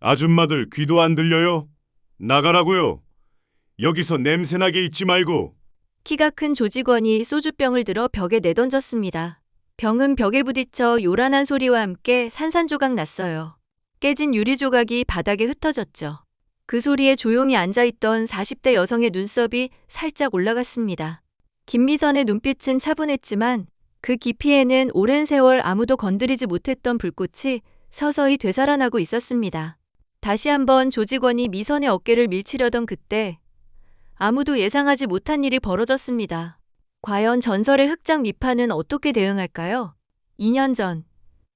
아줌마들 귀도 안 들려요? 나가라고요. 여기서 냄새나게 있지 말고. 키가 큰 조직원이 소주병을 들어 벽에 내던졌습니다. 병은 벽에 부딪혀 요란한 소리와 함께 산산조각 났어요. 깨진 유리 조각이 바닥에 흩어졌죠. 그 소리에 조용히 앉아있던 40대 여성의 눈썹이 살짝 올라갔습니다. 김미선의 눈빛은 차분했지만 그 깊이에는 오랜 세월 아무도 건드리지 못했던 불꽃이 서서히 되살아나고 있었습니다. 다시 한번 조직원이 미선의 어깨를 밀치려던 그때 아무도 예상하지 못한 일이 벌어졌습니다. 과연 전설의 흑장 미파는 어떻게 대응할까요? 2년 전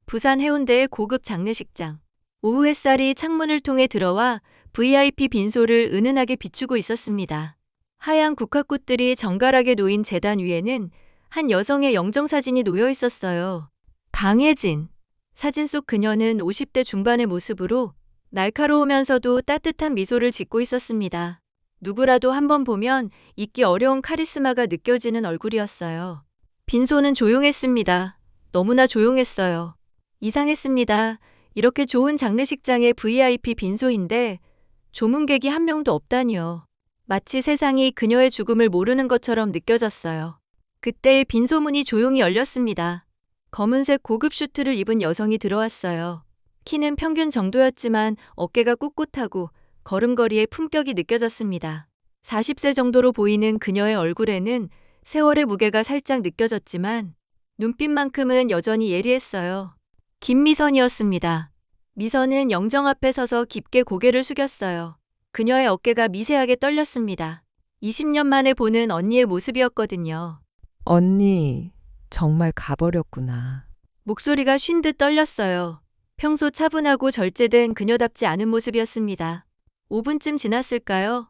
부산 해운대의 고급 장례식장. 오후 햇살이 창문을 통해 들어와 VIP 빈소를 은은하게 비추고 있었습니다. 하얀 국화꽃들이 정갈하게 놓인 제단 위에는 한 여성의 영정사진이 놓여 있었어요. 강혜진. 사진 속 그녀는 50대 중반의 모습으로 날카로우면서도 따뜻한 미소를 짓고 있었습니다. 누구라도 한번 보면 잊기 어려운 카리스마가 느껴지는 얼굴이었어요. 빈소는 조용했습니다. 너무나 조용했어요. 이상했습니다. 이렇게 좋은 장례식장의 VIP 빈소인데 조문객이 한 명도 없다니요. 마치 세상이 그녀의 죽음을 모르는 것처럼 느껴졌어요. 그때 빈소문이 조용히 열렸습니다. 검은색 고급 슈트를 입은 여성이 들어왔어요. 키는 평균 정도였지만 어깨가 꿋꿋하고 걸음걸이에 품격이 느껴졌습니다. 40세 정도로 보이는 그녀의 얼굴에는 세월의 무게가 살짝 느껴졌지만 눈빛만큼은 여전히 예리했어요. 김미선이었습니다. 미선은 영정 앞에 서서 깊게 고개를 숙였어요. 그녀의 어깨가 미세하게 떨렸습니다. 20년 만에 보는 언니의 모습이었거든요. 언니, 정말 가버렸구나. 목소리가 쉰 듯 떨렸어요. 평소 차분하고 절제된 그녀답지 않은 모습이었습니다. 5분쯤 지났을까요?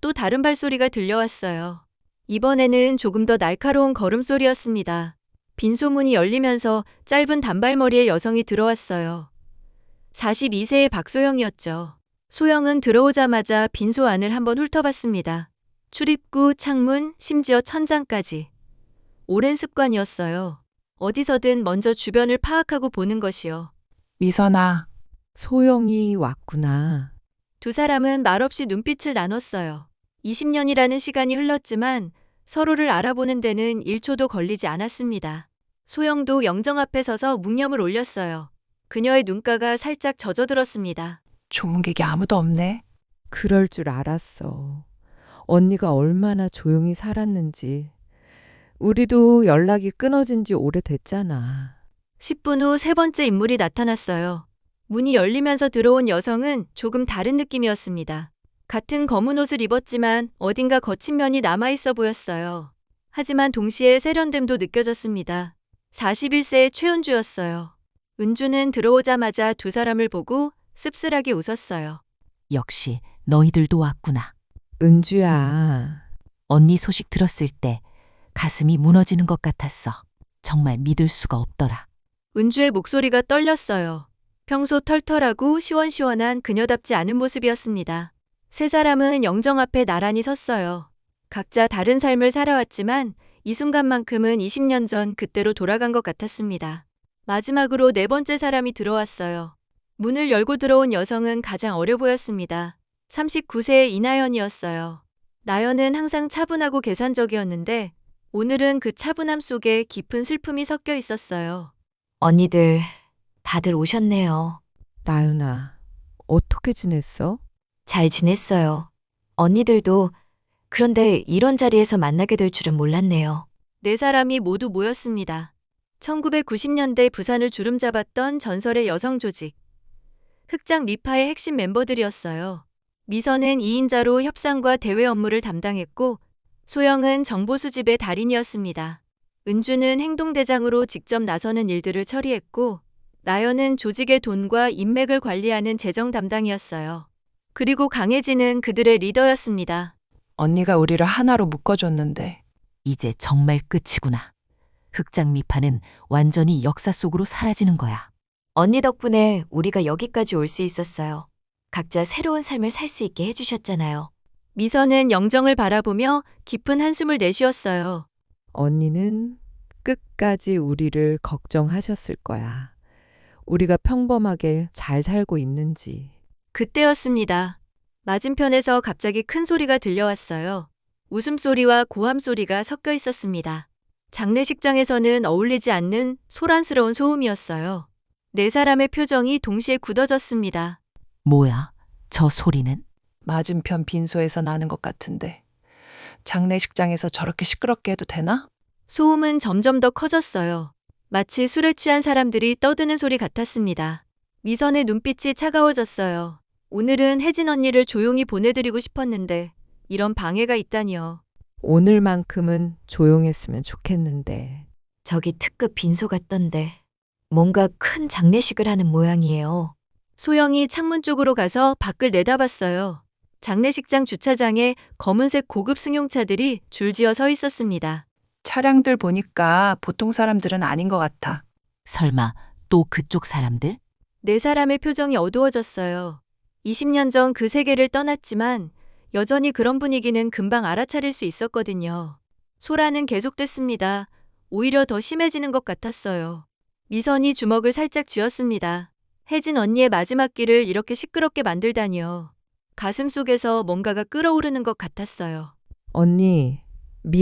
또 다른 발소리가 들려왔어요. 이번에는 조금 더 날카로운 걸음소리였습니다. 빈소문이 열리면서 짧은 단발머리의 여성이 들어왔어요. 42세의 박소영이었죠. 소영은 들어오자마자 빈소 안을 한번 훑어봤습니다. 출입구, 창문, 심지어 천장까지. 오랜 습관이었어요. 어디서든 먼저 주변을 파악하고 보는 것이요. 미선아, 소영이 왔구나. 두 사람은 말없이 눈빛을 나눴어요. 20년이라는 시간이 흘렀지만 서로를 알아보는 데는 1초도 걸리지 않았습니다. 소영도 영정 앞에 서서 묵념을 올렸어요. 그녀의 눈가가 살짝 젖어들었습니다. 조문객이 아무도 없네. 그럴 줄 알았어. 언니가 얼마나 조용히 살았는지. 우리도 연락이 끊어진 지 오래됐잖아. 10분 후 세 번째 인물이 나타났어요. 문이 열리면서 들어온 여성은 조금 다른 느낌이었습니다. 같은 검은 옷을 입었지만 어딘가 거친 면이 남아있어 보였어요. 하지만 동시에 세련됨도 느껴졌습니다. 41세의 최은주였어요. 은주는 들어오자마자 두 사람을 보고 씁쓸하게 웃었어요. 역시 너희들도 왔구나. 은주야, 언니 소식 들었을 때 가슴이 무너지는 것 같았어. 정말 믿을 수가 없더라. 은주의 목소리가 떨렸어요. 평소 털털하고 시원시원한 그녀답지 않은 모습이었습니다. 세 사람은 영정 앞에 나란히 섰어요. 각자 다른 삶을 살아왔지만 이 순간만큼은 20년 전 그때로 돌아간 것 같았습니다. 마지막으로 네 번째 사람이 들어왔어요. 문을 열고 들어온 여성은 가장 어려 보였습니다. 39세의 이나연이었어요. 나연은 항상 차분하고 계산적이었는데 오늘은 그 차분함 속에 깊은 슬픔이 섞여 있었어요. 언니들 다들 오셨네요. 나연아, 어떻게 지냈어? 잘 지냈어요. 언니들도 그런데 이런 자리에서 만나게 될 줄은 몰랐네요. 네 사람이 모두 모였습니다. 1990년대 부산을 주름잡았던 전설의 여성 조직. 흑장 미파의 핵심 멤버들이었어요. 미선은 2인자로 협상과 대외 업무를 담당했고 소영은 정보 수집의 달인이었습니다. 은주는 행동대장으로 직접 나서는 일들을 처리했고 나연은 조직의 돈과 인맥을 관리하는 재정 담당이었어요. 그리고 강혜진은 그들의 리더였습니다. 언니가 우리를 하나로 묶어줬는데 이제 정말 끝이구나. 흑장 미파는 완전히 역사 속으로 사라지는 거야. 언니 덕분에 우리가 여기까지 올 수 있었어요. 각자 새로운 삶을 살 수 있게 해주셨잖아요. 미선은 영정을 바라보며 깊은 한숨을 내쉬었어요. 언니는 끝까지 우리를 걱정하셨을 거야. 우리가 평범하게 잘 살고 있는지. 그때였습니다. 맞은편에서 갑자기 큰 소리가 들려왔어요. 웃음소리와 고함소리가 섞여 있었습니다. 장례식장에서는 어울리지 않는 소란스러운 소음이었어요. 네 사람의 표정이 동시에 굳어졌습니다. 뭐야? 저 소리는? 맞은편 빈소에서 나는 것 같은데. 장례식장에서 저렇게 시끄럽게 해도 되나? 소음은 점점 더 커졌어요. 마치 술에 취한 사람들이 떠드는 소리 같았습니다. 미선의 눈빛이 차가워졌어요. 오늘은 혜진 언니를 조용히 보내드리고 싶었는데 이런 방해가 있다니요. 오늘만큼은 조용했으면 좋겠는데. 저기 특급 빈소 같던데 뭔가 큰 장례식을 하는 모양이에요. 소영이 창문 쪽으로 가서 밖을 내다봤어요. 장례식장 주차장에 검은색 고급 승용차들이 줄지어 서 있었습니다. 차량들 보니까 보통 사람들은 아닌 것 같아. 설마 또 그쪽 사람들? 네 사람의 표정이 어두워졌어요. 20년 전 그 세계를 떠났지만 여전히 그런 분위기는 금방 알아차릴 수 있었거든요. 소란은 계속됐습니다. 오히려 더 심해지는 것 같았어요. 미선이 주먹을 살짝 쥐었습니다. 혜진 언니의 마지막 길을 이렇게 시끄럽게 만들다니요. 가슴 속에서 뭔가가 끓어오르는 것 같았어요. 언니,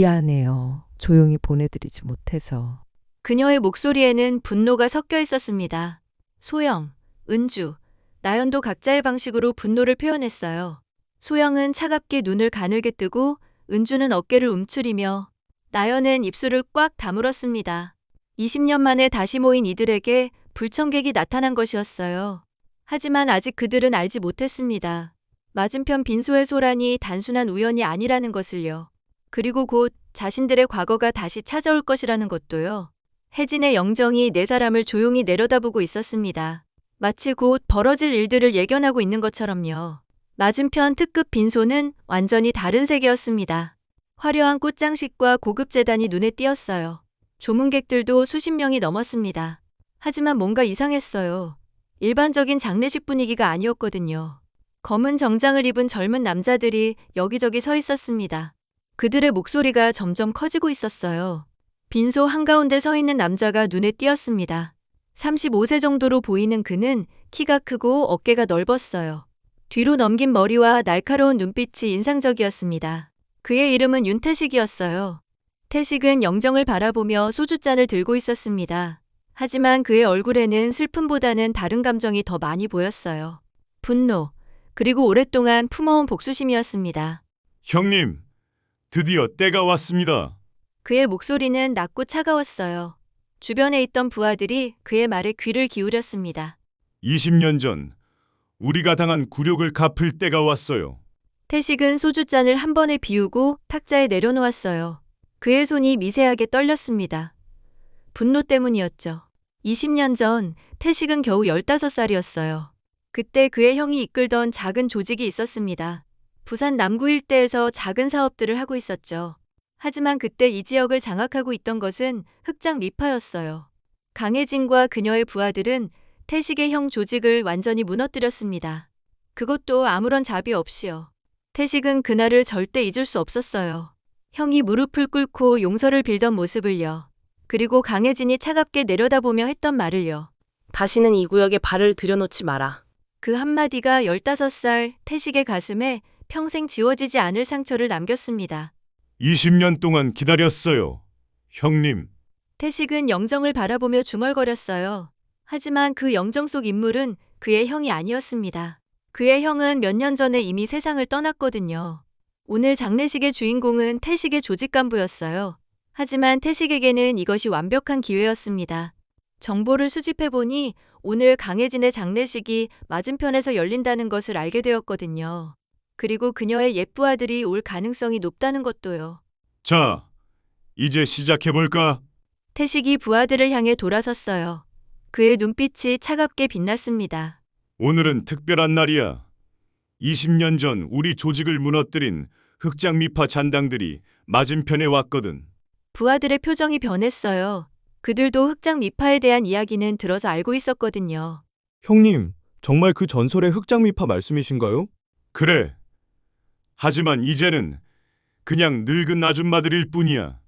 미안해요. 조용히 보내드리지 못해서. 그녀의 목소리에는 분노가 섞여 있었습니다. 소영, 은주, 나연도 각자의 방식으로 분노를 표현했어요. 소영은 차갑게 눈을 가늘게 뜨고 은주는 어깨를 움츠리며 나연은 입술을 꽉 다물었습니다. 20년 만에 다시 모인 이들에게 불청객이 나타난 것이었어요. 하지만 아직 그들은 알지 못했습니다. 맞은편 빈소의 소란이 단순한 우연이 아니라는 것을요. 그리고 곧 자신들의 과거가 다시 찾아올 것이라는 것도요. 혜진의 영정이 네 사람을 조용히 내려다보고 있었습니다. 마치 곧 벌어질 일들을 예견하고 있는 것처럼요. 맞은편 특급 빈소는 완전히 다른 세계였습니다. 화려한 꽃장식과 고급 제단이 눈에 띄었어요. 조문객들도 수십 명이 넘었습니다. 하지만 뭔가 이상했어요. 일반적인 장례식 분위기가 아니었거든요. 검은 정장을 입은 젊은 남자들이 여기저기 서 있었습니다. 그들의 목소리가 점점 커지고 있었어요. 빈소 한가운데 서 있는 남자가 눈에 띄었습니다. 35세 정도로 보이는 그는 키가 크고 어깨가 넓었어요. 뒤로 넘긴 머리와 날카로운 눈빛이 인상적이었습니다. 그의 이름은 윤태식이었어요. 태식은 영정을 바라보며 소주잔을 들고 있었습니다. 하지만 그의 얼굴에는 슬픔보다는 다른 감정이 더 많이 보였어요. 분노, 그리고 오랫동안 품어온 복수심이었습니다. 형님, 드디어 때가 왔습니다. 그의 목소리는 낮고 차가웠어요. 주변에 있던 부하들이 그의 말에 귀를 기울였습니다. 20년 전 우리가 당한 굴욕을 갚을 때가 왔어요. 태식은 소주잔을 한 번에 비우고 탁자에 내려놓았어요. 그의 손이 미세하게 떨렸습니다. 분노 때문이었죠. 20년 전 태식은 겨우 15살이었어요. 그때 그의 형이 이끌던 작은 조직이 있었습니다. 부산 남구 일대에서 작은 사업들을 하고 있었죠. 하지만 그때 이 지역을 장악하고 있던 것은 흑장 미파였어요. 강혜진과 그녀의 부하들은 태식의 형 조직을 완전히 무너뜨렸습니다. 그것도 아무런 자비 없이요. 태식은 그날을 절대 잊을 수 없었어요. 형이 무릎을 꿇고 용서를 빌던 모습을요. 그리고 강혜진이 차갑게 내려다보며 했던 말을요. 다시는 이 구역에 발을 들여놓지 마라. 그 한마디가 15살 태식의 가슴에 평생 지워지지 않을 상처를 남겼습니다. 20년 동안 기다렸어요. 형님, 태식은 영정을 바라보며 중얼거렸어요. 하지만 그 영정 속 인물은 그의 형이 아니었습니다. 그의 형은 몇 년 전에 이미 세상을 떠났거든요. 오늘 장례식의 주인공은 태식의 조직 간부였어요. 하지만 태식에게는 이것이 완벽한 기회였습니다. 정보를 수집해보니 오늘 강혜진의 장례식이 맞은편에서 열린다는 것을 알게 되었거든요. 그리고 그녀의 옛부하들이 올 가능성이 높다는 것도요. 자, 이제 시작해볼까? 태식이 부하들을 향해 돌아섰어요. 그의 눈빛이 차갑게 빛났습니다. 오늘은 특별한 날이야. 20년 전 우리 조직을 무너뜨린 흑장미파 잔당들이 맞은편에 왔거든. 부하들의 표정이 변했어요. 그들도 흑장 미파에 대한 이야기는 들어서 알고 있었거든요. 형님, 정말 그 전설의 흑장미파 말씀이신가요? 그래. 하지만 이제는 그냥 늙은 아줌마들일 뿐이야.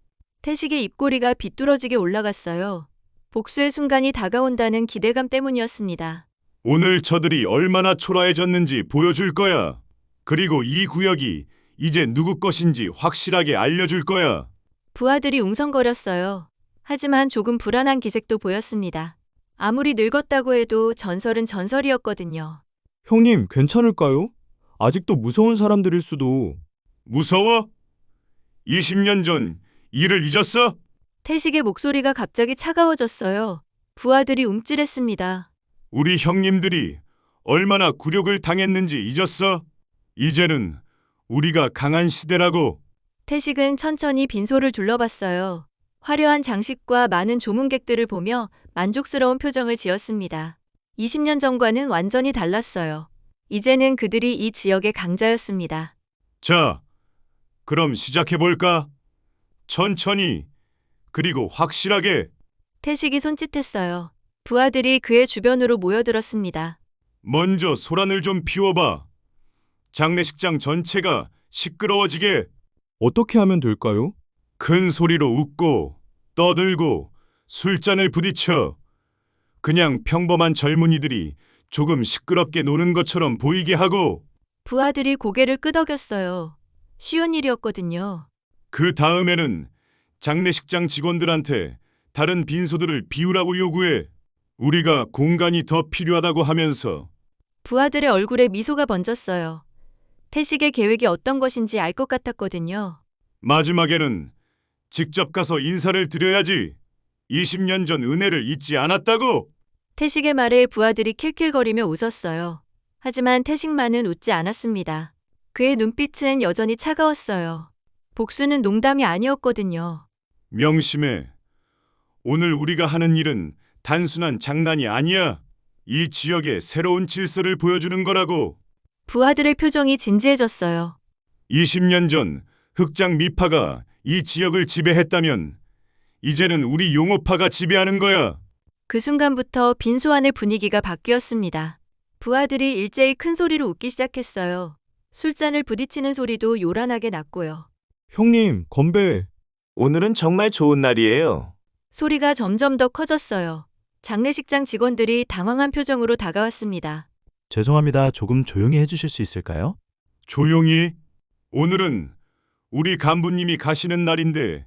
태식의 입꼬리가 비뚤어지게 올라갔어요. 복수의 순간이 다가온다는 기대감 때문이었습니다. 오늘 저들이 얼마나 초라해졌는지 보여줄 거야. 그리고 이 구역이 이제 누구 것인지 확실하게 알려줄 거야. 부하들이 웅성거렸어요. 하지만 조금 불안한 기색도 보였습니다. 아무리 늙었다고 해도 전설은 전설이었거든요. 형님, 괜찮을까요? 아직도 무서운 사람들일 수도. 무서워? 20년 전 일을 잊었어? 태식의 목소리가 갑자기 차가워졌어요. 부하들이 움찔했습니다. 우리 형님들이 얼마나 굴욕을 당했는지 잊었어? 이제는 우리가 강한 시대라고. 태식은 천천히 빈소를 둘러봤어요. 화려한 장식과 많은 조문객들을 보며 만족스러운 표정을 지었습니다. 20년 전과는 완전히 달랐어요. 이제는 그들이 이 지역의 강자였습니다. 자, 그럼 시작해볼까? 천천히, 그리고 확실하게. 태식이 손짓했어요. 부하들이 그의 주변으로 모여들었습니다. 먼저 소란을 좀 피워봐. 장례식장 전체가 시끄러워지게. 어떻게 하면 될까요? 큰 소리로 웃고 떠들고 술잔을 부딪혀. 그냥 평범한 젊은이들이 조금 시끄럽게 노는 것처럼 보이게 하고. 부하들이 고개를 끄덕였어요. 쉬운 일이었거든요. 그 다음에는 장례식장 직원들한테 다른 빈소들을 비우라고 요구해. 우리가 공간이 더 필요하다고 하면서. 부하들의 얼굴에 미소가 번졌어요. 태식의 계획이 어떤 것인지 알 것 같았거든요. 마지막에는 직접 가서 인사를 드려야지. 20년 전 은혜를 잊지 않았다고. 태식의 말에 부하들이 킬킬거리며 웃었어요. 하지만 태식만은 웃지 않았습니다. 그의 눈빛은 여전히 차가웠어요. 복수는 농담이 아니었거든요. 명심해. 오늘 우리가 하는 일은 단순한 장난이 아니야. 이 지역의 새로운 질서를 보여주는 거라고. 부하들의 표정이 진지해졌어요. 20년 전 흑장 미파가 이 지역을 지배했다면 이제는 우리 용호파가 지배하는 거야. 그 순간부터 빈소 안의 분위기가 바뀌었습니다. 부하들이 일제히 큰 소리로 웃기 시작했어요. 술잔을 부딪히는 소리도 요란하게 났고요. 형님, 건배. 오늘은 정말 좋은 날이에요. 소리가 점점 더 커졌어요. 장례식장 직원들이 당황한 표정으로 다가왔습니다. 죄송합니다. 조금 조용히 해주실 수 있을까요? 조용히. 오늘은 우리 간부님이 가시는 날인데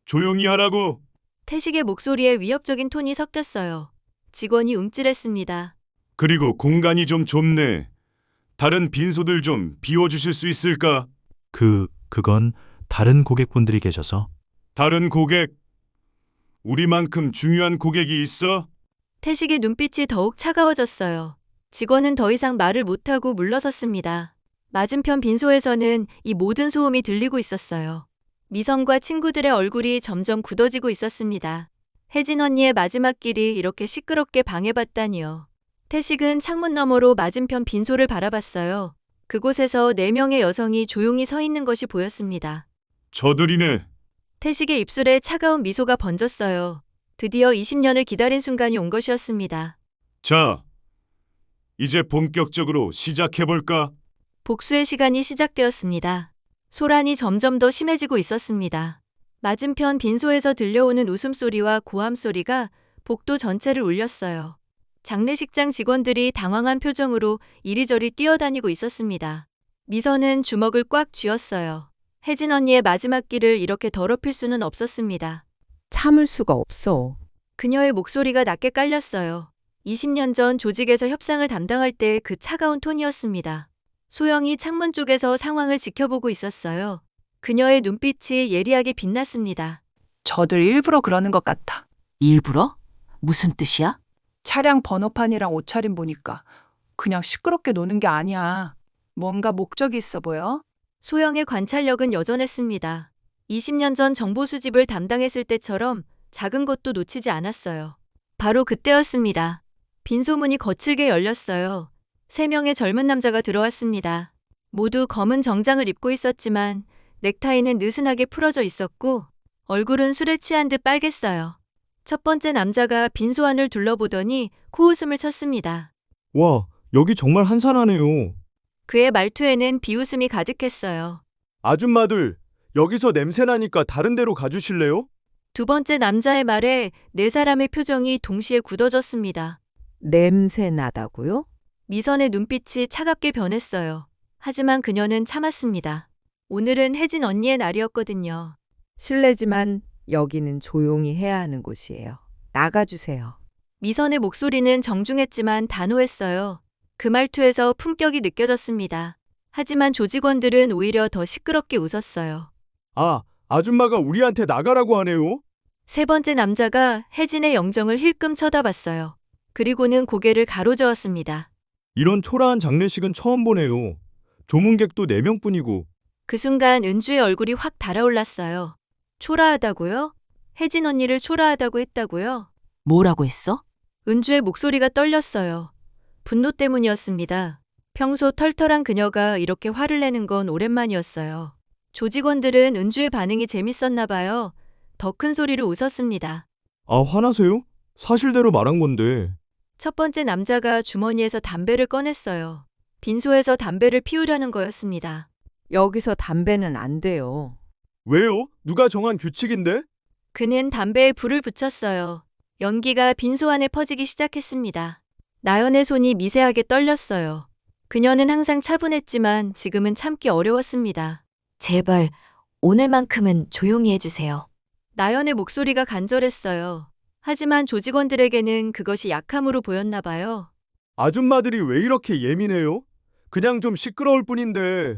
조용히 하라고. 태식의 목소리에 위협적인 톤이 섞였어요. 직원이 움찔했습니다. 그리고 공간이 좀 좁네. 다른 빈소들 좀 비워주실 수 있을까? 그건 다른 고객분들이 계셔서. 다른 고객? 우리만큼 중요한 고객이 있어? 태식의 눈빛이 더욱 차가워졌어요. 직원은 더 이상 말을 못하고 물러섰습니다. 맞은편 빈소에서는 이 모든 소음이 들리고 있었어요. 미성과 친구들의 얼굴이 점점 굳어지고 있었습니다. 혜진 언니의 마지막 길이 이렇게 시끄럽게 방해받다니요. 태식은 창문 너머로 맞은편 빈소를 바라봤어요. 그곳에서 4명의 여성이 조용히 서 있는 것이 보였습니다. 저들이네. 태식의 입술에 차가운 미소가 번졌어요. 드디어 20년을 기다린 순간이 온 것이었습니다. 자, 이제 본격적으로 시작해볼까? 복수의 시간이 시작되었습니다. 소란이 점점 더 심해지고 있었습니다. 맞은편 빈소에서 들려오는 웃음소리와 고함소리가 복도 전체를 울렸어요. 장례식장 직원들이 당황한 표정으로 이리저리 뛰어다니고 있었습니다. 미선은 주먹을 꽉 쥐었어요. 혜진 언니의 마지막 길을 이렇게 더럽힐 수는 없었습니다. 참을 수가 없어. 그녀의 목소리가 낮게 깔렸어요. 20년 전 조직에서 협상을 담당할 때 그 차가운 톤이었습니다. 소영이 창문 쪽에서 상황을 지켜보고 있었어요. 그녀의 눈빛이 예리하게 빛났습니다. 저들 일부러 그러는 것 같아. 일부러? 무슨 뜻이야? 차량 번호판이랑 옷차림 보니까 그냥 시끄럽게 노는 게 아니야. 뭔가 목적이 있어 보여. 소영의 관찰력은 여전했습니다. 20년 전 정보 수집을 담당했을 때처럼 작은 것도 놓치지 않았어요. 바로 그때였습니다. 빈소문이 거칠게 열렸어요. 3명의 젊은 남자가 들어왔습니다. 모두 검은 정장을 입고 있었지만 넥타이는 느슨하게 풀어져 있었고 얼굴은 술에 취한 듯 빨갰어요. 첫 번째 남자가 빈소 안을 둘러보더니 코웃음을 쳤습니다. 와, 여기 정말 한산하네요. 그의 말투에는 비웃음이 가득했어요. 아줌마들, 여기서 냄새나니까 다른 데로 가주실래요? 두 번째 남자의 말에 4사람의 표정이 동시에 굳어졌습니다. 냄새 나다고요? 미선의 눈빛이 차갑게 변했어요. 하지만 그녀는 참았습니다. 오늘은 혜진 언니의 날이었거든요. 실례지만 여기는 조용히 해야 하는 곳이에요. 나가주세요. 미선의 목소리는 정중했지만 단호했어요. 그 말투에서 품격이 느껴졌습니다. 하지만 조직원들은 오히려 더 시끄럽게 웃었어요. 아, 아줌마가 우리한테 나가라고 하네요. 세 번째 남자가 혜진의 영정을 힐끔 쳐다봤어요. 그리고는 고개를 가로저었습니다. 이런 초라한 장례식은 처음 보네요. 조문객도 4명뿐이고. 그 순간 은주의 얼굴이 확 달아올랐어요. 초라하다고요? 혜진 언니를 초라하다고 했다고요? 뭐라고 했어? 은주의 목소리가 떨렸어요. 분노 때문이었습니다. 평소 털털한 그녀가 이렇게 화를 내는 건 오랜만이었어요. 조직원들은 은주의 반응이 재밌었나 봐요. 더 큰 소리로 웃었습니다. 아, 화나세요? 사실대로 말한 건데. 첫 번째 남자가 주머니에서 담배를 꺼냈어요. 빈소에서 담배를 피우려는 거였습니다. 여기서 담배는 안 돼요. 왜요? 누가 정한 규칙인데? 그는 담배에 불을 붙였어요. 연기가 빈소 안에 퍼지기 시작했습니다. 나연의 손이 미세하게 떨렸어요. 그녀는 항상 차분했지만 지금은 참기 어려웠습니다. 제발 오늘만큼은 조용히 해주세요. 나연의 목소리가 간절했어요. 하지만 조직원들에게는 그것이 약함으로 보였나 봐요. 아줌마들이 왜 이렇게 예민해요? 그냥 좀 시끄러울 뿐인데.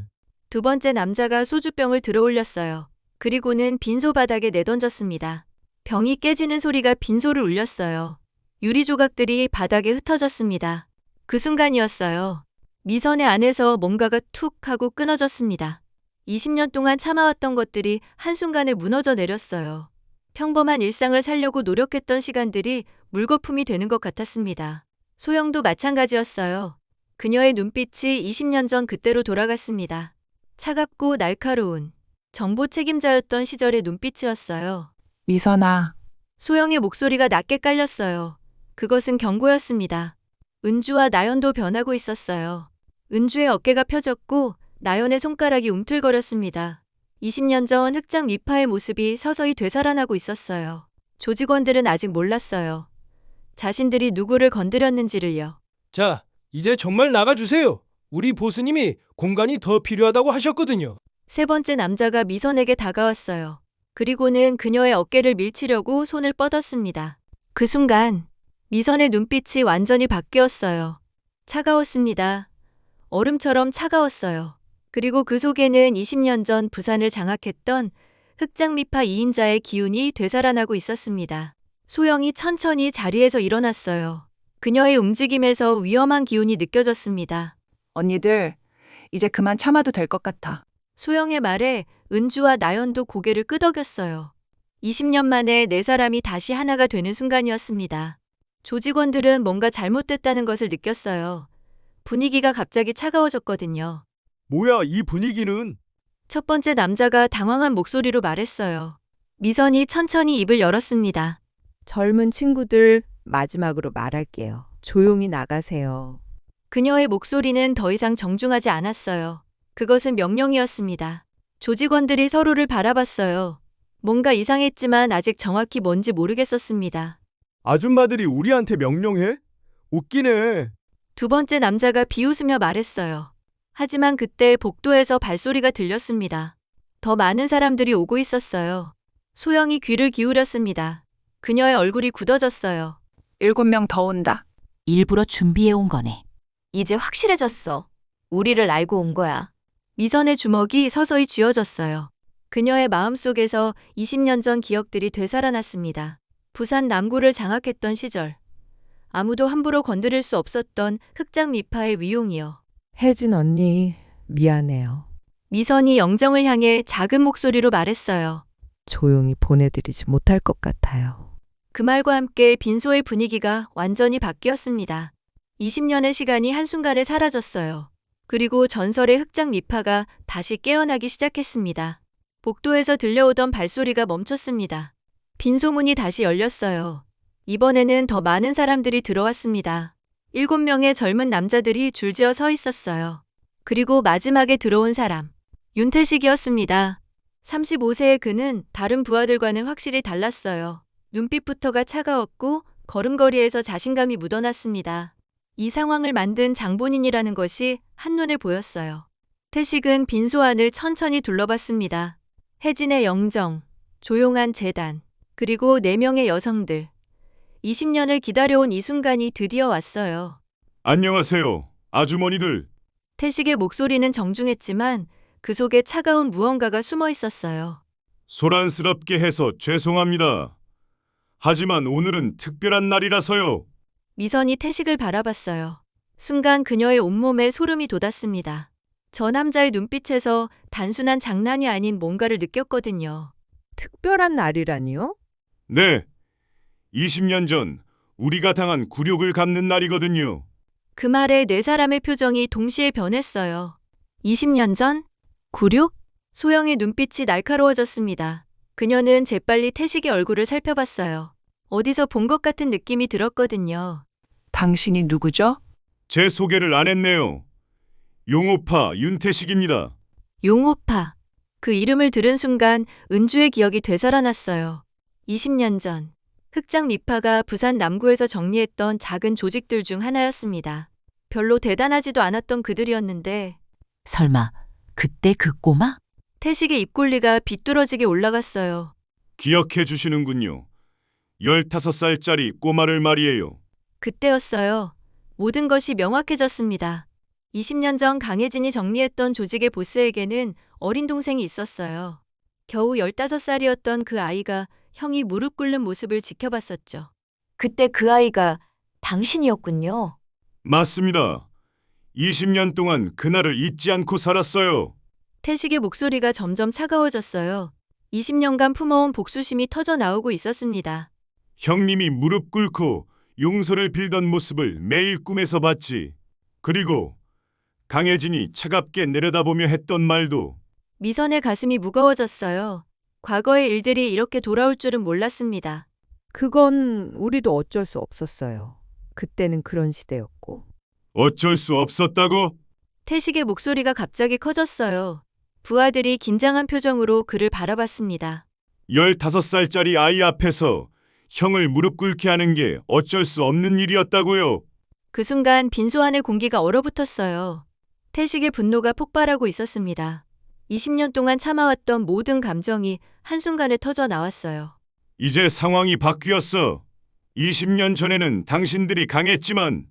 두 번째 남자가 소주병을 들어올렸어요. 그리고는 빈소 바닥에 내던졌습니다. 병이 깨지는 소리가 빈소를 울렸어요. 유리 조각들이 바닥에 흩어졌습니다. 그 순간이었어요. 미선의 안에서 뭔가가 툭 하고 끊어졌습니다. 20년 동안 참아왔던 것들이 한순간에 무너져 내렸어요. 평범한 일상을 살려고 노력했던 시간들이 물거품이 되는 것 같았습니다. 소영도 마찬가지였어요. 그녀의 눈빛이 20년 전 그때로 돌아갔습니다. 차갑고 날카로운 정보 책임자였던 시절의 눈빛이었어요. 미선아, 소영의 목소리가 낮게 깔렸어요. 그것은 경고였습니다. 은주와 나연도 변하고 있었어요. 은주의 어깨가 펴졌고 나연의 손가락이 움틀거렸습니다. 20년 전 흑장 미파의 모습이 서서히 되살아나고 있었어요. 조직원들은 아직 몰랐어요. 자신들이 누구를 건드렸는지를요. 자, 이제 정말 나가주세요. 우리 보스님이 공간이 더 필요하다고 하셨거든요. 세 번째 남자가 미선에게 다가왔어요. 그리고는 그녀의 어깨를 밀치려고 손을 뻗었습니다. 그 순간 미선의 눈빛이 완전히 바뀌었어요. 차가웠습니다. 얼음처럼 차가웠어요. 그리고 그 속에는 20년 전 부산을 장악했던 흑장미파 2인자의 기운이 되살아나고 있었습니다. 소영이 천천히 자리에서 일어났어요. 그녀의 움직임에서 위험한 기운이 느껴졌습니다. 언니들, 이제 그만 참아도 될 것 같아. 소영의 말에 은주와 나연도 고개를 끄덕였어요. 20년 만에 네 사람이 다시 하나가 되는 순간이었습니다. 조직원들은 뭔가 잘못됐다는 것을 느꼈어요. 분위기가 갑자기 차가워졌거든요. 뭐야, 이 분위기는? 첫 번째 남자가 당황한 목소리로 말했어요. 미선이 천천히 입을 열었습니다. 젊은 친구들 마지막으로 말할게요. 조용히 나가세요. 그녀의 목소리는 더 이상 정중하지 않았어요. 그것은 명령이었습니다. 조직원들이 서로를 바라봤어요. 뭔가 이상했지만 아직 정확히 뭔지 모르겠었습니다. 아줌마들이 우리한테 명령해? 웃기네. 두 번째 남자가 비웃으며 말했어요. 하지만 그때 복도에서 발소리가 들렸습니다. 더 많은 사람들이 오고 있었어요. 소영이 귀를 기울였습니다. 그녀의 얼굴이 굳어졌어요. 7명 더 온다. 일부러 준비해온 거네. 이제 확실해졌어. 우리를 알고 온 거야. 미선의 주먹이 서서히 쥐어졌어요. 그녀의 마음속에서 20년 전 기억들이 되살아났습니다. 부산 남구를 장악했던 시절. 아무도 함부로 건드릴 수 없었던 흑장 미파의 위용이요. 혜진 언니, 미안해요. 미선이 영정을 향해 작은 목소리로 말했어요. 조용히 보내드리지 못할 것 같아요. 그 말과 함께 빈소의 분위기가 완전히 바뀌었습니다. 20년의 시간이 한순간에 사라졌어요. 그리고 전설의 흑장 미파가 다시 깨어나기 시작했습니다. 복도에서 들려오던 발소리가 멈췄습니다. 빈소문이 다시 열렸어요. 이번에는 더 많은 사람들이 들어왔습니다. 7명의 젊은 남자들이 줄지어 서 있었어요. 그리고 마지막에 들어온 사람, 윤태식이었습니다. 35세의 그는 다른 부하들과는 확실히 달랐어요. 눈빛부터가 차가웠고 걸음걸이에서 자신감이 묻어났습니다. 이 상황을 만든 장본인이라는 것이 한눈에 보였어요. 태식은 빈소 안을 천천히 둘러봤습니다. 혜진의 영정, 조용한 재단, 그리고 4명의 여성들. 20년을 기다려온 이 순간이 드디어 왔어요. 안녕하세요, 아주머니들. 태식의 목소리는 정중했지만 그 속에 차가운 무언가가 숨어 있었어요. 소란스럽게 해서 죄송합니다. 하지만 오늘은 특별한 날이라서요. 미선이 태식을 바라봤어요. 순간 그녀의 온몸에 소름이 돋았습니다. 저 남자의 눈빛에서 단순한 장난이 아닌 뭔가를 느꼈거든요. 특별한 날이라니요? 네, 20년 전 우리가 당한 굴욕을 갚는 날이거든요. 그 말에 4사람의 표정이 동시에 변했어요. 20년 전? 굴욕? 소영의 눈빛이 날카로워졌습니다. 그녀는 재빨리 태식의 얼굴을 살펴봤어요. 어디서 본 것 같은 느낌이 들었거든요. 당신이 누구죠? 제 소개를 안 했네요. 용오파 윤태식입니다. 용오파. 그 이름을 들은 순간 은주의 기억이 되살아났어요. 20년 전 흑장 미파가 부산 남구에서 정리했던 작은 조직들 중 하나였습니다. 별로 대단하지도 않았던 그들이었는데 설마 그때 그 꼬마? 태식의 입꼬리가 비뚤어지게 올라갔어요. 기억해 주시는군요. 15살짜리 꼬마를 말이에요. 그때였어요. 모든 것이 명확해졌습니다. 20년 전 강혜진이 정리했던 조직의 보스에게는 어린 동생이 있었어요. 겨우 15살이었던 그 아이가 형이 무릎 꿇는 모습을 지켜봤었죠. 그때 그 아이가 당신이었군요. 맞습니다. 20년 동안 그날을 잊지 않고 살았어요. 태식의 목소리가 점점 차가워졌어요. 20년간 품어온 복수심이 터져 나오고 있었습니다. 형님이 무릎 꿇고 용서를 빌던 모습을 매일 꿈에서 봤지. 그리고 강혜진이 차갑게 내려다보며 했던 말도. 미선의 가슴이 무거워졌어요. 과거의 일들이 이렇게 돌아올 줄은 몰랐습니다. 그건 우리도 어쩔 수 없었어요. 그때는 그런 시대였고. 어쩔 수 없었다고? 태식의 목소리가 갑자기 커졌어요. 부하들이 긴장한 표정으로 그를 바라봤습니다. 15살짜리 아이 앞에서 형을 무릎 꿇게 하는 게 어쩔 수 없는 일이었다고요. 그 순간 빈소 안의 공기가 얼어붙었어요. 태식의 분노가 폭발하고 있었습니다. 20년 동안 참아왔던 모든 감정이 한순간에 터져 나왔어요. 이제 상황이 바뀌었어. 20년 전에는 당신들이 강했지만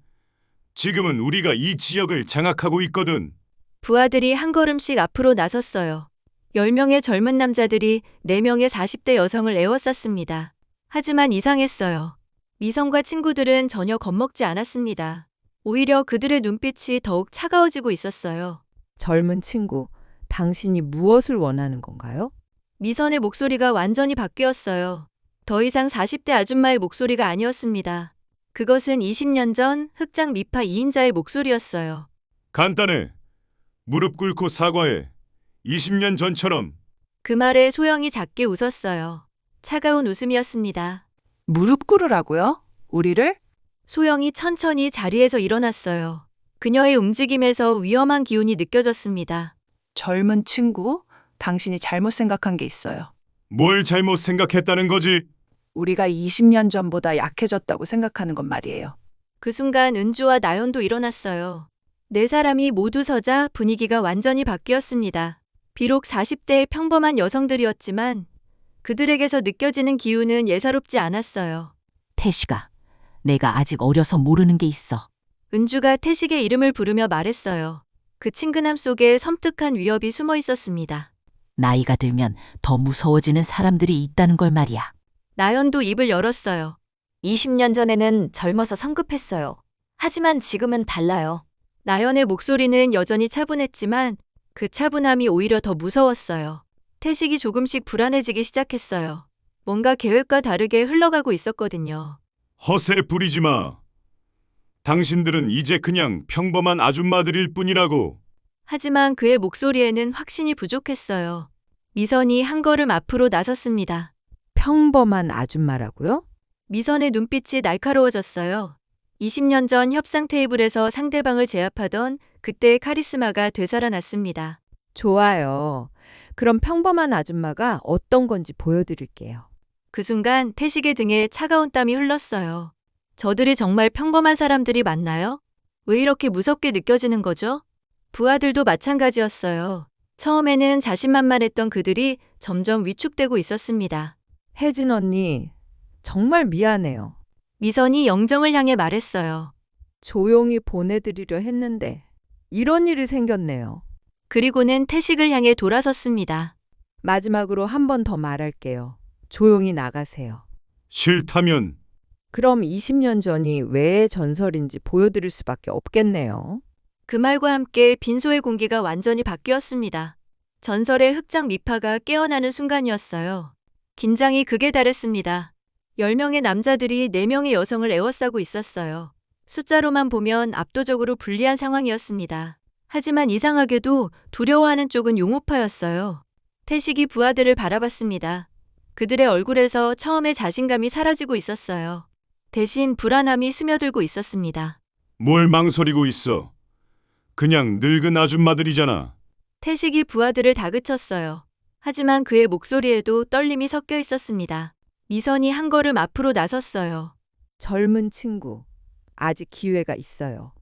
지금은 우리가 이 지역을 장악하고 있거든. 부하들이 한 걸음씩 앞으로 나섰어요. 10명의 젊은 남자들이 4명의 40대 여성을 에워쌌습니다. 하지만 이상했어요. 미성과 친구들은 전혀 겁먹지 않았습니다. 오히려 그들의 눈빛이 더욱 차가워지고 있었어요. 젊은 친구, 당신이 무엇을 원하는 건가요? 미선의 목소리가 완전히 바뀌었어요. 더 이상 40대 아줌마의 목소리가 아니었습니다. 그것은 20년 전 흑장 미파 2인자의 목소리였어요. 간단해. 무릎 꿇고 사과해. 20년 전처럼. 그 말에 소영이 작게 웃었어요. 차가운 웃음이었습니다. 무릎 꿇으라고요? 우리를? 소영이 천천히 자리에서 일어났어요. 그녀의 움직임에서 위험한 기운이 느껴졌습니다. 젊은 친구, 당신이 잘못 생각한 게 있어요. 뭘 잘못 생각했다는 거지? 우리가 20년 전보다 약해졌다고 생각하는 건 말이에요. 그 순간 은주와 나연도 일어났어요. 4사람이 모두 서자 분위기가 완전히 바뀌었습니다. 비록 40대의 평범한 여성들이었지만 그들에게서 느껴지는 기운은 예사롭지 않았어요. 태식아, 내가 아직 어려서 모르는 게 있어. 은주가 태식의 이름을 부르며 말했어요. 그 친근함 속에 섬뜩한 위협이 숨어 있었습니다. 나이가 들면 더 무서워지는 사람들이 있다는 걸 말이야. 나연도 입을 열었어요. 20년 전에는 젊어서 성급했어요. 하지만 지금은 달라요. 나연의 목소리는 여전히 차분했지만 그 차분함이 오히려 더 무서웠어요. 태식이 조금씩 불안해지기 시작했어요. 뭔가 계획과 다르게 흘러가고 있었거든요. 허세 부리지 마. 당신들은 이제 그냥 평범한 아줌마들일 뿐이라고. 하지만 그의 목소리에는 확신이 부족했어요. 미선이 한 걸음 앞으로 나섰습니다. 평범한 아줌마라고요? 미선의 눈빛이 날카로워졌어요. 20년 전 협상 테이블에서 상대방을 제압하던 그때의 카리스마가 되살아났습니다. 좋아요. 그럼 평범한 아줌마가 어떤 건지 보여드릴게요. 그 순간 태식의 등에 차가운 땀이 흘렀어요. 저들이 정말 평범한 사람들이 맞나요? 왜 이렇게 무섭게 느껴지는 거죠? 부하들도 마찬가지였어요. 처음에는 자신만만했던 그들이 점점 위축되고 있었습니다. 혜진 언니, 정말 미안해요. 미선이 영정을 향해 말했어요. 조용히 보내드리려 했는데 이런 일이 생겼네요. 그리고는 태식을 향해 돌아섰습니다. 마지막으로 한 번 더 말할게요. 조용히 나가세요. 싫다면 그럼 20년 전이 왜 전설인지 보여드릴 수밖에 없겠네요. 그 말과 함께 빈소의 공기가 완전히 바뀌었습니다. 전설의 흑장 미파가 깨어나는 순간이었어요. 긴장이 극에 달했습니다. 10명의 남자들이 4명의 여성을 에워싸고 있었어요. 숫자로만 보면 압도적으로 불리한 상황이었습니다. 하지만 이상하게도 두려워하는 쪽은 용호파였어요. 태식이 부하들을 바라봤습니다. 그들의 얼굴에서 처음에 자신감이 사라지고 있었어요. 대신 불안함이 스며들고 있었습니다. 뭘 망설이고 있어? 그냥 늙은 아줌마들이잖아. 태식이 부하들을 다그쳤어요. 하지만 그의 목소리에도 떨림이 섞여 있었습니다. 미선이 한 걸음 앞으로 나섰어요. 젊은 친구, 아직 기회가 있어요.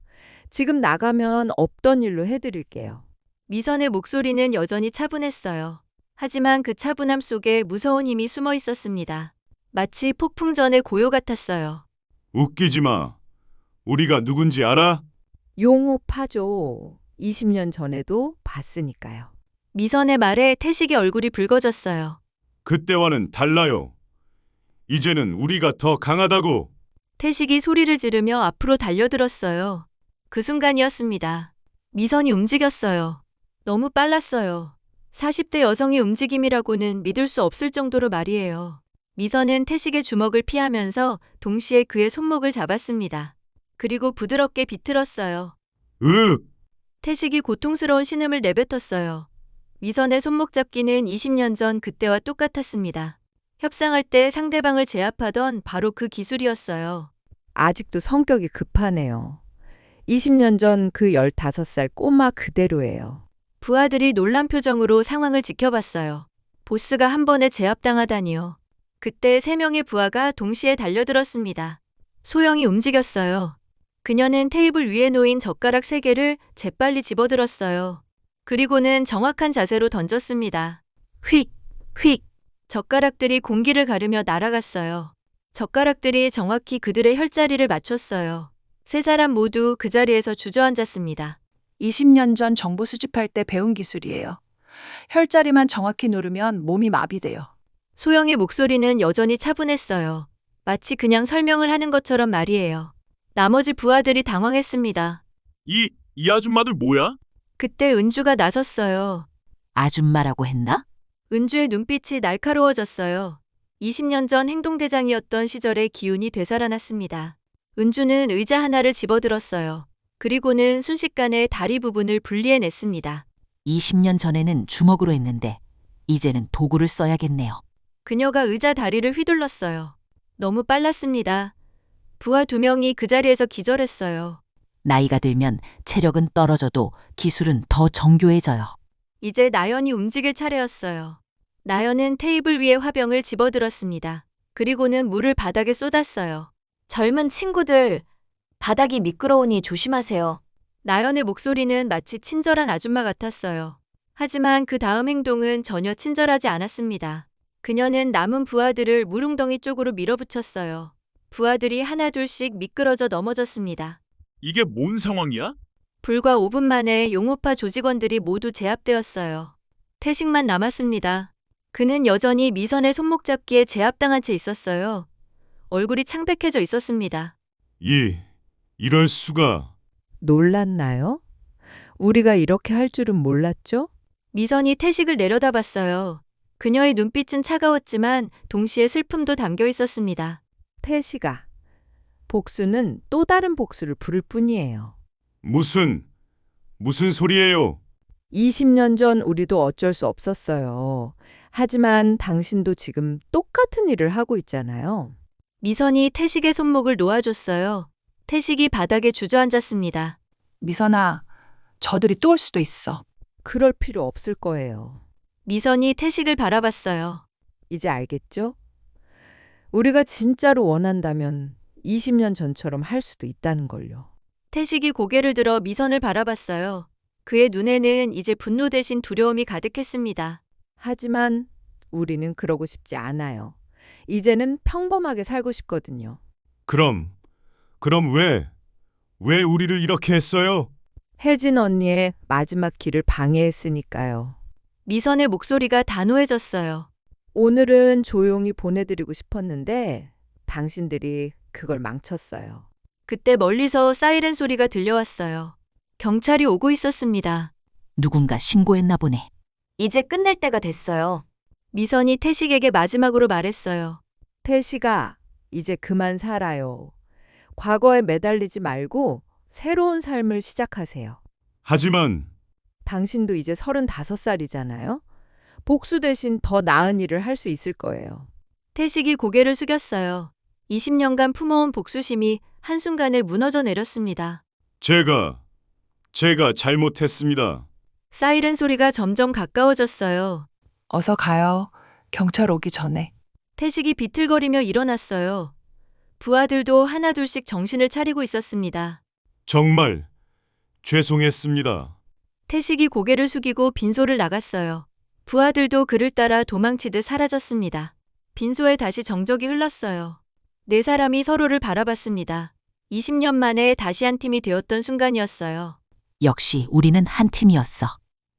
지금 나가면 없던 일로 해드릴게요. 미선의 목소리는 여전히 차분했어요. 하지만 그 차분함 속에 무서운 힘이 숨어 있었습니다. 마치 폭풍 전의 고요 같았어요. 웃기지 마. 우리가 누군지 알아? 용호파죠. 20년 전에도 봤으니까요. 미선의 말에 태식의 얼굴이 붉어졌어요. 그때와는 달라요. 이제는 우리가 더 강하다고. 태식이 소리를 지르며 앞으로 달려들었어요. 그 순간이었습니다. 미선이 움직였어요. 너무 빨랐어요. 40대 여성의 움직임이라고는 믿을 수 없을 정도로 말이에요. 미선은 태식의 주먹을 피하면서 동시에 그의 손목을 잡았습니다. 그리고 부드럽게 비틀었어요. 윽! 태식이 고통스러운 신음을 내뱉었어요. 미선의 손목 잡기는 20년 전 그때와 똑같았습니다. 협상할 때 상대방을 제압하던 바로 그 기술이었어요. 아직도 성격이 급하네요. 20년 전 그 15살 꼬마 그대로예요. 부하들이 놀란 표정으로 상황을 지켜봤어요. 보스가 한 번에 제압당하다니요. 그때 3명의 부하가 동시에 달려들었습니다. 소영이 움직였어요. 그녀는 테이블 위에 놓인 젓가락 3개를 재빨리 집어들었어요. 그리고는 정확한 자세로 던졌습니다. 휙! 휙! 젓가락들이 공기를 가르며 날아갔어요. 젓가락들이 정확히 그들의 혈자리를 맞췄어요. 3사람 모두 그 자리에서 주저앉았습니다. 20년 전 정보 수집할 때 배운 기술이에요. 혈자리만 정확히 누르면 몸이 마비돼요. 소영의 목소리는 여전히 차분했어요. 마치 그냥 설명을 하는 것처럼 말이에요. 나머지 부하들이 당황했습니다. 이 아줌마들 뭐야? 그때 은주가 나섰어요. 아줌마라고 했나? 은주의 눈빛이 날카로워졌어요. 20년 전 행동대장이었던 시절의 기운이 되살아났습니다. 은주는 의자 하나를 집어들었어요. 그리고는 순식간에 다리 부분을 분리해냈습니다. 20년 전에는 주먹으로 했는데 이제는 도구를 써야겠네요. 그녀가 의자 다리를 휘둘렀어요. 너무 빨랐습니다. 부하 2명이 그 자리에서 기절했어요. 나이가 들면 체력은 떨어져도 기술은 더 정교해져요. 이제 나연이 움직일 차례였어요. 나연은 테이블 위에 화병을 집어들었습니다. 그리고는 물을 바닥에 쏟았어요. 젊은 친구들, 바닥이 미끄러우니 조심하세요. 나연의 목소리는 마치 친절한 아줌마 같았어요. 하지만 그 다음 행동은 전혀 친절하지 않았습니다. 그녀는 남은 부하들을 물웅덩이 쪽으로 밀어붙였어요. 부하들이 하나둘씩 미끄러져 넘어졌습니다. 이게 뭔 상황이야? 불과 5분 만에 용호파 조직원들이 모두 제압되었어요. 태식만 남았습니다. 그는 여전히 미선의 손목 잡기에 제압당한 채 있었어요. 얼굴이 창백해져 있었습니다. 이럴 수가. 놀랐나요? 우리가 이렇게 할 줄은 몰랐죠? 미선이 태식을 내려다봤어요. 그녀의 눈빛은 차가웠지만 동시에 슬픔도 담겨 있었습니다. 태식아, 복수는 또 다른 복수를 부를 뿐이에요. 무슨 소리예요? 20년 전 우리도 어쩔 수 없었어요. 하지만 당신도 지금 똑같은 일을 하고 있잖아요. 미선이 태식의 손목을 놓아줬어요. 태식이 바닥에 주저앉았습니다. 미선아, 저들이 또 올 수도 있어. 그럴 필요 없을 거예요. 미선이 태식을 바라봤어요. 이제 알겠죠? 우리가 진짜로 원한다면 20년 전처럼 할 수도 있다는 걸요. 태식이 고개를 들어 미선을 바라봤어요. 그의 눈에는 이제 분노 대신 두려움이 가득했습니다. 하지만 우리는 그러고 싶지 않아요. 이제는 평범하게 살고 싶거든요. 그럼 왜 우리를 이렇게 했어요? 혜진 언니의 마지막 길을 방해했으니까요. 미선의 목소리가 단호해졌어요. 오늘은 조용히 보내드리고 싶었는데 당신들이 그걸 망쳤어요. 그때 멀리서 사이렌 소리가 들려왔어요. 경찰이 오고 있었습니다. 누군가 신고했나 보네. 이제 끝낼 때가 됐어요. 미선이 태식에게 마지막으로 말했어요. 태식아, 이제 그만 살아요. 과거에 매달리지 말고 새로운 삶을 시작하세요. 하지만 당신도 이제 35살이잖아요. 복수 대신 더 나은 일을 할 수 있을 거예요. 태식이 고개를 숙였어요. 20년간 품어온 복수심이 한순간에 무너져 내렸습니다. 제가 잘못했습니다. 사이렌 소리가 점점 가까워졌어요. 어서 가요. 경찰 오기 전에. 태식이 비틀거리며 일어났어요. 부하들도 하나둘씩 정신을 차리고 있었습니다. 정말 죄송했습니다. 태식이 고개를 숙이고 빈소를 나갔어요. 부하들도 그를 따라 도망치듯 사라졌습니다. 빈소에 다시 정적이 흘렀어요. 네 사람이 서로를 바라봤습니다. 20년 만에 다시 한 팀이 되었던 순간이었어요. 역시 우리는 한 팀이었어.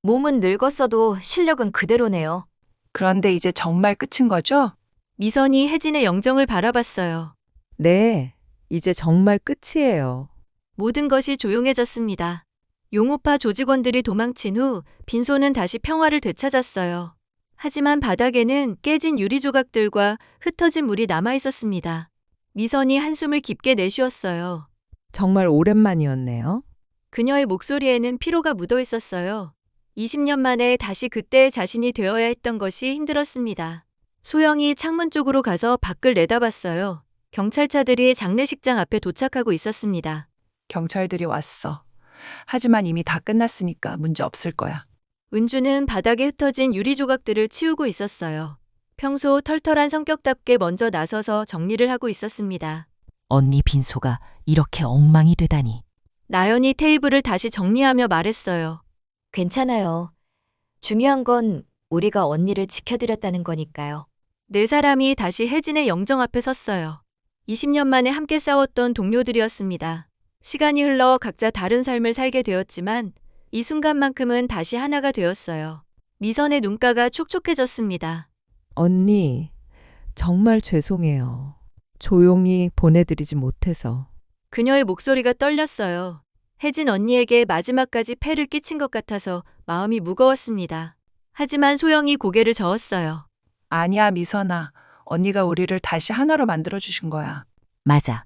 몸은 늙었어도 실력은 그대로네요. 그런데 이제 정말 끝인 거죠? 미선이 혜진의 영정을 바라봤어요. 네, 이제 정말 끝이에요. 모든 것이 조용해졌습니다. 용오파 조직원들이 도망친 후 빈소는 다시 평화를 되찾았어요. 하지만 바닥에는 깨진 유리 조각들과 흩어진 물이 남아 있었습니다. 미선이 한숨을 깊게 내쉬었어요. 정말 오랜만이었네요. 그녀의 목소리에는 피로가 묻어 있었어요. 20년 만에 다시 그때의 자신이 되어야 했던 것이 힘들었습니다. 소영이 창문 쪽으로 가서 밖을 내다봤어요. 경찰차들이 장례식장 앞에 도착하고 있었습니다. 경찰들이 왔어. 하지만 이미 다 끝났으니까 문제 없을 거야. 은주는 바닥에 흩어진 유리 조각들을 치우고 있었어요. 평소 털털한 성격답게 먼저 나서서 정리를 하고 있었습니다. 언니 빈소가 이렇게 엉망이 되다니. 나연이 테이블을 다시 정리하며 말했어요. 괜찮아요. 중요한 건 우리가 언니를 지켜드렸다는 거니까요. 네 사람이 다시 혜진의 영정 앞에 섰어요. 20년 만에 함께 싸웠던 동료들이었습니다. 시간이 흘러 각자 다른 삶을 살게 되었지만 이 순간만큼은 다시 하나가 되었어요. 미선의 눈가가 촉촉해졌습니다. 언니, 정말 죄송해요. 조용히 보내드리지 못해서. 그녀의 목소리가 떨렸어요. 혜진 언니에게 마지막까지 폐를 끼친 것 같아서 마음이 무거웠습니다. 하지만 소영이 고개를 저었어요. 아니야, 미선아. 언니가 우리를 다시 하나로 만들어주신 거야. 맞아.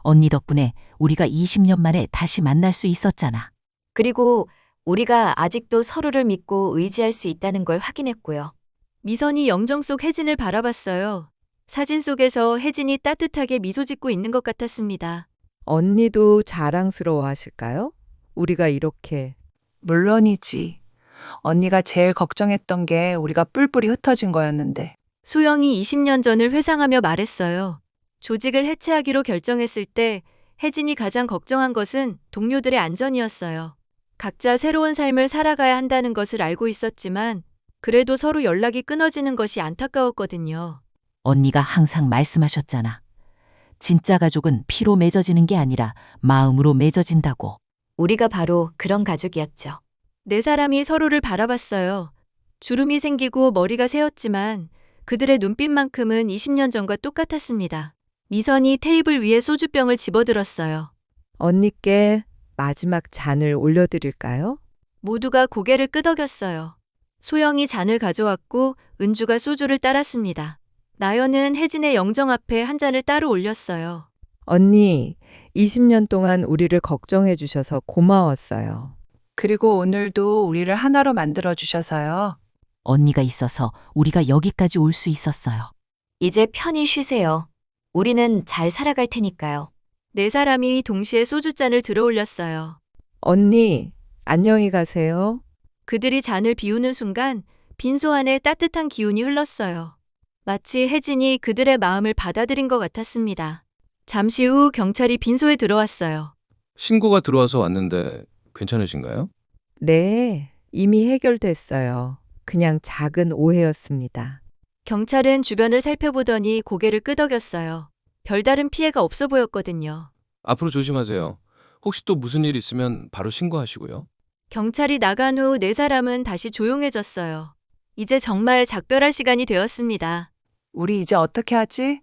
언니 덕분에 우리가 20년 만에 다시 만날 수 있었잖아. 그리고 우리가 아직도 서로를 믿고 의지할 수 있다는 걸 확인했고요. 미선이 영정 속 혜진을 바라봤어요. 사진 속에서 혜진이 따뜻하게 미소 짓고 있는 것 같았습니다. 언니도 자랑스러워 하실까요? 우리가 이렇게. 물론이지. 언니가 제일 걱정했던 게 우리가 뿔뿔이 흩어진 거였는데. 소영이 20년 전을 회상하며 말했어요. 조직을 해체하기로 결정했을 때 혜진이 가장 걱정한 것은 동료들의 안전이었어요. 각자 새로운 삶을 살아가야 한다는 것을 알고 있었지만 그래도 서로 연락이 끊어지는 것이 안타까웠거든요. 언니가 항상 말씀하셨잖아. 진짜 가족은 피로 맺어지는 게 아니라 마음으로 맺어진다고. 우리가 바로 그런 가족이었죠. 네 사람이 서로를 바라봤어요. 주름이 생기고 머리가 새었지만 그들의 눈빛만큼은 20년 전과 똑같았습니다. 미선이 테이블 위에 소주병을 집어들었어요. 언니께 마지막 잔을 올려드릴까요? 모두가 고개를 끄덕였어요. 소영이 잔을 가져왔고 은주가 소주를 따랐습니다. 나연은 혜진의 영정 앞에 한 잔을 따로 올렸어요. 언니, 20년 동안 우리를 걱정해 주셔서 고마웠어요. 그리고 오늘도 우리를 하나로 만들어주셔서요. 언니가 있어서 우리가 여기까지 올 수 있었어요. 이제 편히 쉬세요. 우리는 잘 살아갈 테니까요. 네 사람이 동시에 소주잔을 들어 올렸어요. 언니, 안녕히 가세요. 그들이 잔을 비우는 순간 빈소 안에 따뜻한 기운이 흘렀어요. 마치 혜진이 그들의 마음을 받아들인 것 같았습니다. 잠시 후 경찰이 빈소에 들어왔어요. 신고가 들어와서 왔는데 괜찮으신가요? 네, 이미 해결됐어요. 그냥 작은 오해였습니다. 경찰은 주변을 살펴보더니 고개를 끄덕였어요. 별다른 피해가 없어 보였거든요. 앞으로 조심하세요. 혹시 또 무슨 일 있으면 바로 신고하시고요. 경찰이 나간 후 네 사람은 다시 조용해졌어요. 이제 정말 작별할 시간이 되었습니다. 우리 이제 어떻게 하지?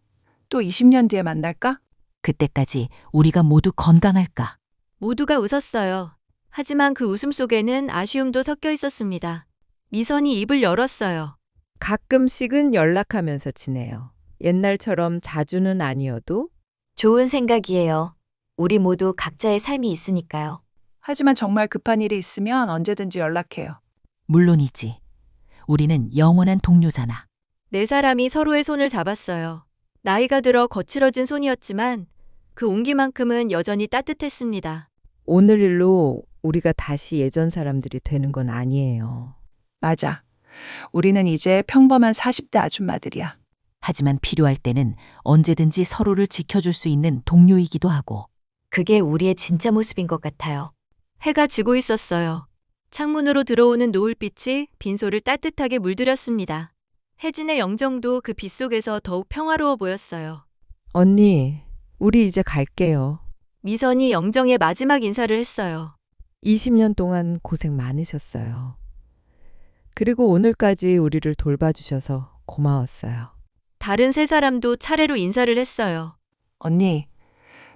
또 20년 뒤에 만날까? 그때까지 우리가 모두 건강할까? 모두가 웃었어요. 하지만 그 웃음 속에는 아쉬움도 섞여 있었습니다. 미선이 입을 열었어요. 가끔씩은 연락하면서 지내요. 옛날처럼 자주는 아니어도. 좋은 생각이에요. 우리 모두 각자의 삶이 있으니까요. 하지만 정말 급한 일이 있으면 언제든지 연락해요. 물론이지. 우리는 영원한 동료잖아. 네 사람이 서로의 손을 잡았어요. 나이가 들어 거칠어진 손이었지만 그 온기만큼은 여전히 따뜻했습니다. 오늘 일로 우리가 다시 예전 사람들이 되는 건 아니에요. 맞아. 우리는 이제 평범한 40대 아줌마들이야. 하지만 필요할 때는 언제든지 서로를 지켜줄 수 있는 동료이기도 하고. 그게 우리의 진짜 모습인 것 같아요. 해가 지고 있었어요. 창문으로 들어오는 노을빛이 빈소를 따뜻하게 물들였습니다. 혜진의 영정도 그 빛 속에서 더욱 평화로워 보였어요. 언니, 우리 이제 갈게요. 미선이 영정의 마지막 인사를 했어요. 20년 동안 고생 많으셨어요. 그리고 오늘까지 우리를 돌봐주셔서 고마웠어요. 다른 세 사람도 차례로 인사를 했어요. 언니,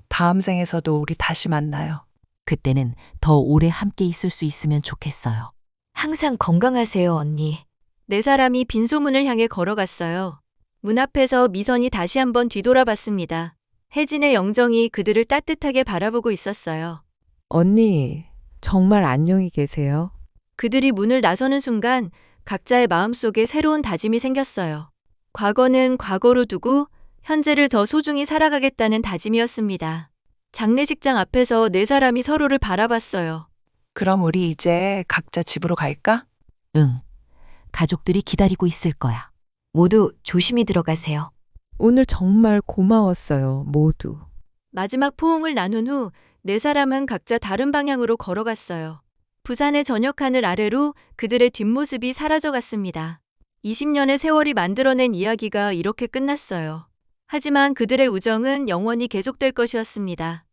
다음 생에서도 우리 다시 만나요. 그때는 더 오래 함께 있을 수 있으면 좋겠어요. 항상 건강하세요, 언니. 네 사람이 빈소문을 향해 걸어갔어요. 문 앞에서 미선이 다시 한번 뒤돌아봤습니다. 혜진의 영정이 그들을 따뜻하게 바라보고 있었어요. 언니, 정말 안녕히 계세요. 그들이 문을 나서는 순간 각자의 마음속에 새로운 다짐이 생겼어요. 과거는 과거로 두고 현재를 더 소중히 살아가겠다는 다짐이었습니다. 장례식장 앞에서 네 사람이 서로를 바라봤어요. 그럼 우리 이제 각자 집으로 갈까? 응. 가족들이 기다리고 있을 거야. 모두 조심히 들어가세요. 오늘 정말 고마웠어요, 모두. 마지막 포옹을 나눈 후 네 사람은 각자 다른 방향으로 걸어갔어요. 부산의 저녁 하늘 아래로 그들의 뒷모습이 사라져갔습니다. 20년의 세월이 만들어낸 이야기가 이렇게 끝났어요. 하지만 그들의 우정은 영원히 계속될 것이었습니다.